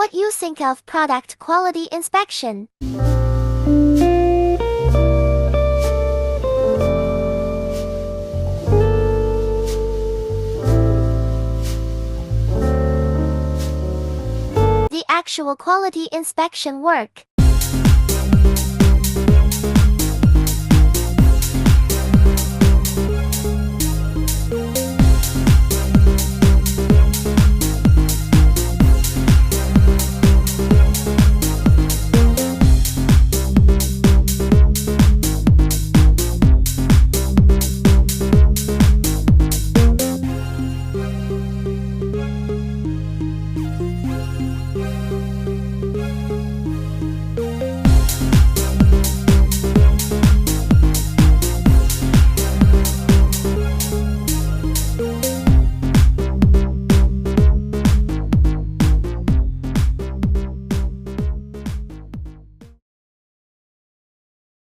What you think of product quality inspection? The actual quality inspection work.